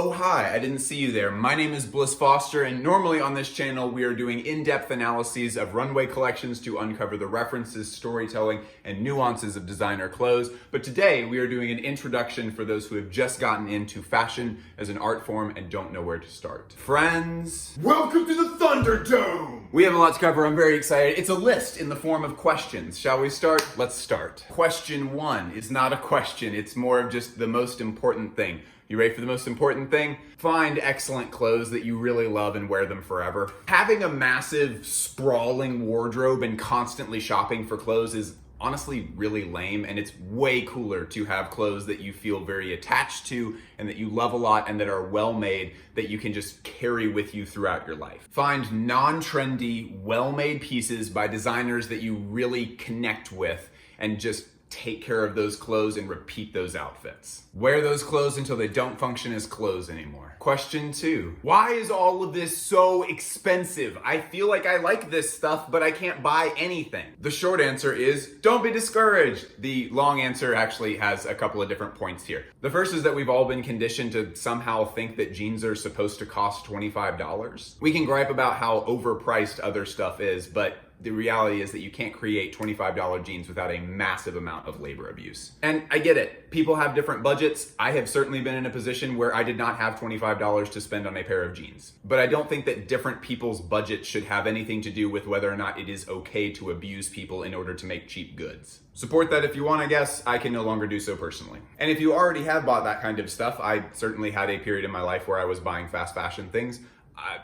Oh hi, I didn't see you there. My name is Bliss Foster, and normally on this channel we are doing in-depth analyses of runway collections to uncover the references, storytelling, and nuances of designer clothes. But today we are doing an introduction for those who have just gotten into fashion as an art form and don't know where to start. Friends, welcome to the Thunderdome! We have a lot to cover. I'm very excited. It's a list in the form of questions. Shall we start? Let's start. Question 1 is not a question. It's more of just the most important thing. You ready for the most important thing? Find excellent clothes that you really love and wear them forever. Having a massive, sprawling wardrobe and constantly shopping for clothes is honestly really lame, and it's way cooler to have clothes that you feel very attached to and that you love a lot and that are well made that you can just carry with you throughout your life. Find non-trendy, well-made pieces by designers that you really connect with and just take care of those clothes and repeat those outfits. Wear those clothes until they don't function as clothes anymore. Question 2. Why is all of this so expensive? I feel like I like this stuff, but I can't buy anything. The short answer is, don't be discouraged. The long answer actually has a couple of different points here. The first is that we've all been conditioned to somehow think that jeans are supposed to cost $25. We can gripe about how overpriced other stuff is, but the reality is that you can't create $25 jeans without a massive amount of labor abuse. And I get it. People have different budgets. I have certainly been in a position where I did not have $25 to spend on a pair of jeans. But I don't think that different people's budgets should have anything to do with whether or not it is okay to abuse people in order to make cheap goods. Support that if you want, I guess. I can no longer do so personally. And if you already have bought that kind of stuff, I certainly had a period in my life where I was buying fast fashion things.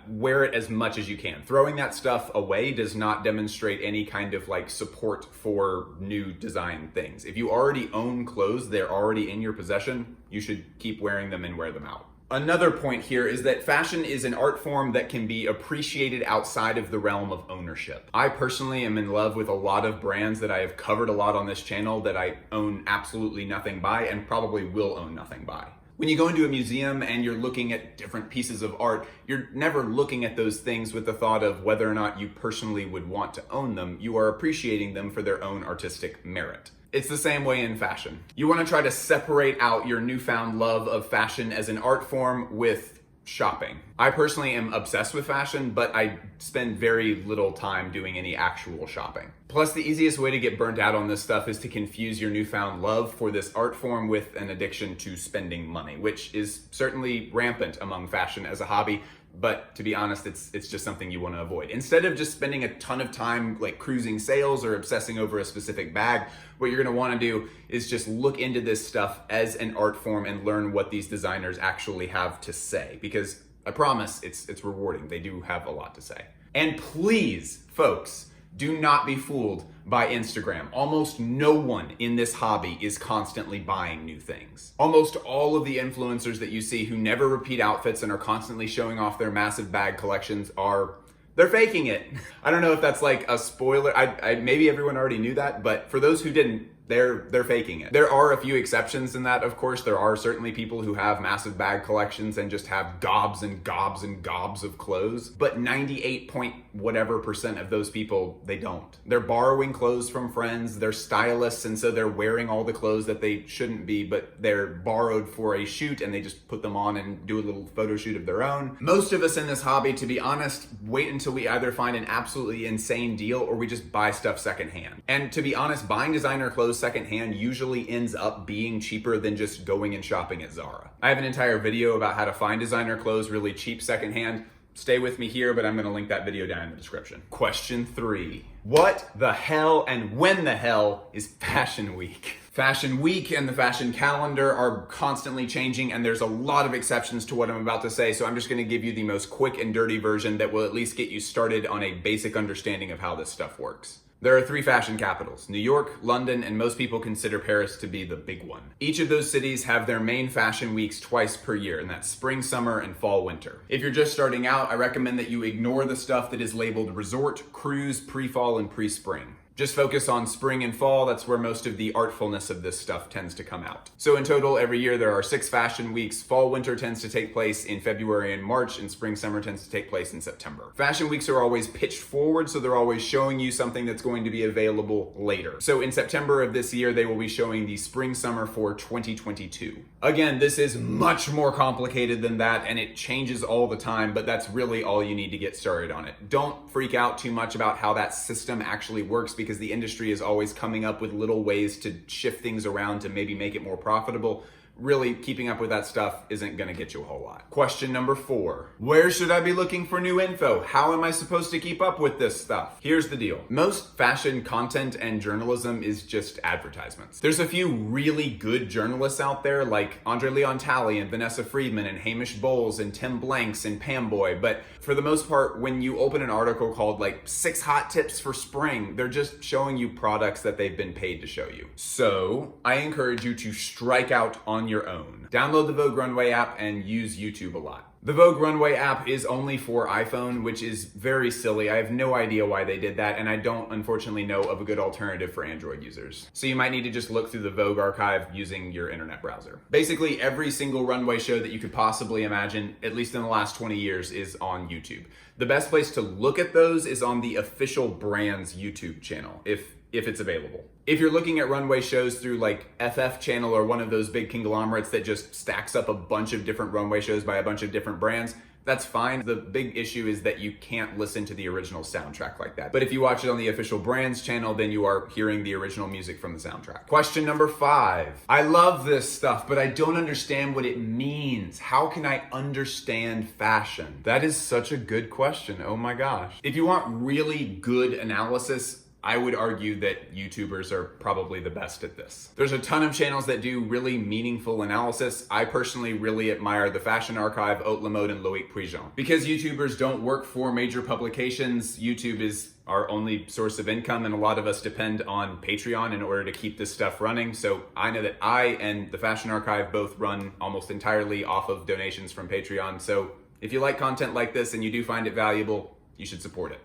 Wear it as much as you can. Throwing that stuff away does not demonstrate any kind of support for new design things. If you already own clothes, they're already in your possession, you should keep wearing them and wear them out. Another point here is that fashion is an art form that can be appreciated outside of the realm of ownership. I personally am in love with a lot of brands that I have covered a lot on this channel that I own absolutely nothing by and probably will own nothing by. When you go into a museum and you're looking at different pieces of art, you're never looking at those things with the thought of whether or not you personally would want to own them. You are appreciating them for their own artistic merit. It's the same way in fashion. You want to try to separate out your newfound love of fashion as an art form with shopping. I personally am obsessed with fashion, but I spend very little time doing any actual shopping. Plus, the easiest way to get burnt out on this stuff is to confuse your newfound love for this art form with an addiction to spending money, which is certainly rampant among fashion as a hobby. But to be honest, it's just something you want to avoid. Instead of just spending a ton of time cruising sales or obsessing over a specific bag, what you're going to want to do is just look into this stuff as an art form and learn what these designers actually have to say. Because I promise it's rewarding. They do have a lot to say. And please, folks, do not be fooled by Instagram. Almost no one in this hobby is constantly buying new things. Almost all of the influencers that you see who never repeat outfits and are constantly showing off their massive bag collections they're faking it. I don't know if that's a spoiler. Maybe everyone already knew that, but for those who didn't, they're faking it. There are a few exceptions in that, of course. There are certainly people who have massive bag collections and just have gobs and gobs and gobs of clothes, but 98 point whatever percent of those people, they don't. They're borrowing clothes from friends, they're stylists, and so they're wearing all the clothes that they shouldn't be, but they're borrowed for a shoot and they just put them on and do a little photo shoot of their own. Most of us in this hobby, to be honest, wait until we either find an absolutely insane deal or we just buy stuff secondhand. And to be honest, buying designer clothes secondhand usually ends up being cheaper than just going and shopping at Zara. I have an entire video about how to find designer clothes really cheap secondhand. Stay with me here, but I'm going to link that video down in the description. Question 3. What the hell and when the hell is Fashion Week? Fashion Week and the fashion calendar are constantly changing, and there's a lot of exceptions to what I'm about to say, so I'm just going to give you the most quick and dirty version that will at least get you started on a basic understanding of how this stuff works. There are 3 fashion capitals: New York, London, and most people consider Paris to be the big one. Each of those cities have their main fashion weeks twice per year, and that's spring, summer, and fall, winter. If you're just starting out, I recommend that you ignore the stuff that is labeled resort, cruise, pre-fall, and pre-spring. Just focus on spring and fall. That's where most of the artfulness of this stuff tends to come out. So in total, every year there are 6 fashion weeks. Fall, winter tends to take place in February and March, and spring, summer tends to take place in September. Fashion weeks are always pitched forward, so they're always showing you something that's going to be available later. So in September of this year, they will be showing the spring, summer for 2022. Again, this is much more complicated than that, and it changes all the time, but that's really all you need to get started on it. Don't freak out too much about how that system actually works, because the industry is always coming up with little ways to shift things around to maybe make it more profitable. Really, keeping up with that stuff isn't going to get you a whole lot. Question number 4. Where should I be looking for new info? How am I supposed to keep up with this stuff? Here's the deal. Most fashion content and journalism is just advertisements. There's a few really good journalists out there like Andre Leon Talley and Vanessa Friedman and Hamish Bowles and Tim Blanks and Pamboy, but for the most part, when you open an article called like 6 hot tips for spring, they're just showing you products that they've been paid to show you. So I encourage you to strike out on your own. Download the Vogue Runway app and use YouTube a lot. The Vogue Runway app is only for iPhone, which is very silly. I have no idea why they did that, and I don't unfortunately know of a good alternative for Android users. So you might need to just look through the Vogue archive using your internet browser. Basically, every single runway show that you could possibly imagine, at least in the last 20 years, is on YouTube. The best place to look at those is on the official brand's YouTube channel, if it's available. If you're looking at runway shows through like FF Channel or one of those big conglomerates that just stacks up a bunch of different runway shows by a bunch of different brands, that's fine. The big issue is that you can't listen to the original soundtrack like that. But if you watch it on the official brand's channel, then you are hearing the original music from the soundtrack. Question number 5. I love this stuff, but I don't understand what it means. How can I understand fashion? That is such a good question. Oh my gosh. If you want really good analysis, I would argue that YouTubers are probably the best at this. There's a ton of channels that do really meaningful analysis. I personally really admire the Fashion Archive, Haute La Mode, and Loic Prigent. Because YouTubers don't work for major publications, YouTube is our only source of income, and a lot of us depend on Patreon in order to keep this stuff running. So I know that I and the Fashion Archive both run almost entirely off of donations from Patreon. So if you like content like this and you do find it valuable, you should support it.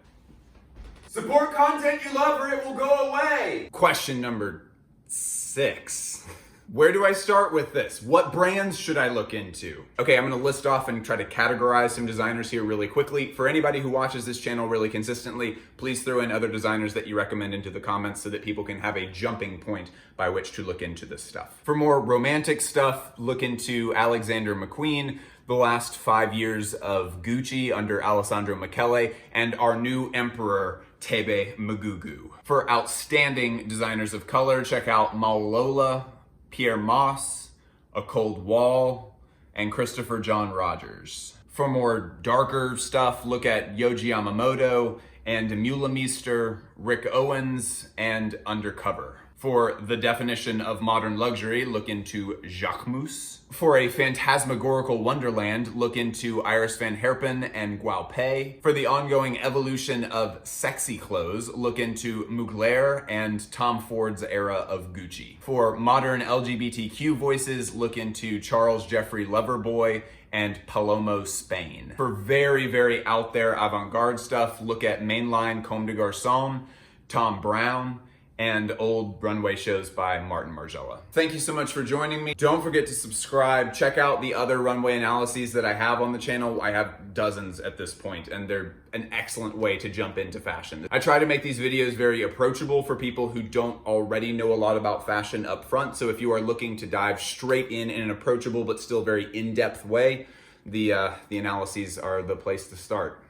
Support content you love or it will go away. Question number 6. Where do I start with this? What brands should I look into? Okay, I'm gonna list off and try to categorize some designers here really quickly. For anybody who watches this channel really consistently, please throw in other designers that you recommend into the comments so that people can have a jumping point by which to look into this stuff. For more romantic stuff, look into Alexander McQueen, the last 5 years of Gucci under Alessandro Michele, and our new emperor, Tebe Magugu. For outstanding designers of color, check out Malola, Pierre Moss, A Cold Wall, and Christopher John Rogers. For more darker stuff, look at Yohji Yamamoto and Mulemeister, Rick Owens, and Undercover. For the definition of modern luxury, look into Jacquemus. For a phantasmagorical wonderland, look into Iris van Herpen and Gualpé. For the ongoing evolution of sexy clothes, look into Mugler and Tom Ford's era of Gucci. For modern LGBTQ voices, look into Charles Jeffrey Loverboy and Palomo Spain. For very, very out there avant-garde stuff, look at mainline Comme des Garçons, Tom Brown, and old runway shows by Martin Margiela. Thank you so much for joining me. Don't forget to subscribe. Check out the other runway analyses that I have on the channel. I have dozens at this point, and they're an excellent way to jump into fashion. I try to make these videos very approachable for people who don't already know a lot about fashion up front. So if you are looking to dive straight in an approachable but still very in-depth way, the analyses are the place to start.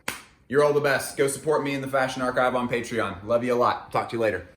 You're all the best. Go support me in the Fashion Archive on Patreon. Love you a lot. Talk to you later.